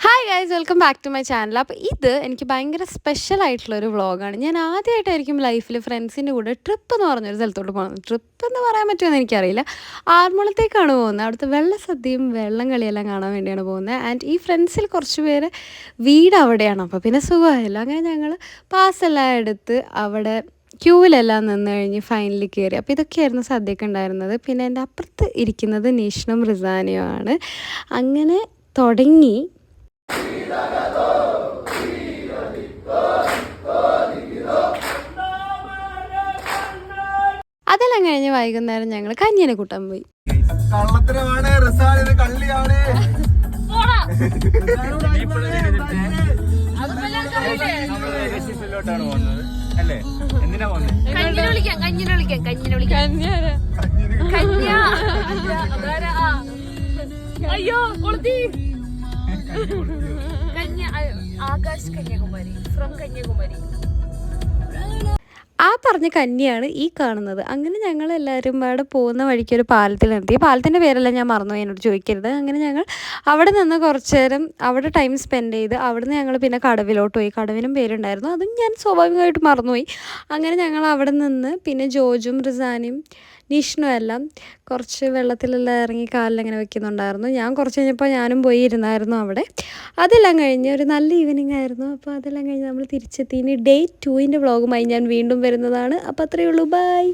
Hi guys, welcome back to my channel. അപ്പോൾ ഇത് എനിക്ക് ഭയങ്കര സ്പെഷ്യൽ ആയിട്ടുള്ളൊരു വ്ളോഗാണ്. ഞാൻ ആദ്യമായിട്ടായിരിക്കും ലൈഫിൽ ഫ്രണ്ട്സിൻ്റെ കൂടെ ട്രിപ്പ് എന്ന് പറഞ്ഞൊരു സ്ഥലത്തോട്ട് പോകുന്നത്. ട്രിപ്പ് എന്ന് പറയാൻ പറ്റുമെന്ന് എനിക്കറിയില്ല. ആറന്മുളത്തേക്കാണ് പോകുന്നത്. അവിടുത്തെ വെള്ളസദ്യയും വെള്ളം കളിയെല്ലാം കാണാൻ വേണ്ടിയാണ് പോകുന്നത്. ആൻഡ് ഈ ഫ്രണ്ട്സിൽ കുറച്ച് പേര് വീട് അവിടെയാണ്. അപ്പോൾ പിന്നെ സുഖമായല്ലോ. അങ്ങനെ ഞങ്ങൾ പാസ്സെല്ലാം എടുത്ത് അവിടെ ക്യൂവിലെല്ലാം നിന്ന് കഴിഞ്ഞ് ഫൈനലി കയറി. അപ്പോൾ ഇതൊക്കെയായിരുന്നു സദ്യയൊക്കെ ഉണ്ടായിരുന്നത്. പിന്നെ എൻ്റെ അപ്പുറത്ത് ഇരിക്കുന്നത് നിഷ്ണും റിസാനിയും ആണ്. അങ്ങനെ തുടങ്ങി. അതെല്ലാം കഴിഞ്ഞ് വൈകുന്നേരം ഞങ്ങൾ കഞ്ഞിനെ കൂട്ടാൻ പോയി. അയ്യോ ആകാശ് കന്യാകുമാരി ഫ്രം കന്യാകുമാരി. ആ പറഞ്ഞ കന്യാണ് ഈ കാണുന്നത്. അങ്ങനെ ഞങ്ങൾ എല്ലാവരും അവിടെ പോകുന്ന വഴിക്ക് ഒരു പാലത്തിൽ നിർത്തി. പാലത്തിൻ്റെ പേരെല്ലാം ഞാൻ മറന്നുപോയി, എന്നോട് ചോദിക്കരുത്. അങ്ങനെ ഞങ്ങൾ അവിടെ നിന്ന് കുറച്ച് നേരം അവിടെ ടൈം സ്പെൻഡ് ചെയ്ത് അവിടെ നിന്ന് ഞങ്ങൾ പിന്നെ കടവിലോട്ട് പോയി. കടവിനും പേരുണ്ടായിരുന്നു, അതും ഞാൻ സ്വാഭാവികമായിട്ട് മറന്നുപോയി. അങ്ങനെ ഞങ്ങൾ അവിടെ നിന്ന് പിന്നെ ജോജും റിസാനും നിഷ്ണു എല്ലാം കുറച്ച് വെള്ളത്തിലെല്ലാം ഇറങ്ങി കാലിലങ്ങനെ വെക്കുന്നുണ്ടായിരുന്നു. ഞാൻ കുറച്ച് കഴിഞ്ഞപ്പോൾ ഞാനും പോയി ഇരുന്നായിരുന്നു അവിടെ. അതെല്ലാം കഴിഞ്ഞ് ഒരു നല്ല ഈവനിങ് ആയിരുന്നു. അപ്പോൾ അതെല്ലാം കഴിഞ്ഞ് നമ്മൾ തിരിച്ചെത്തി. ഇനി ഡേ 2 വ്ളോഗുമായി ഞാൻ വീണ്ടും വരുന്നതാണ്. അപ്പോൾ അത്രയേ ഉള്ളൂ, ബൈ.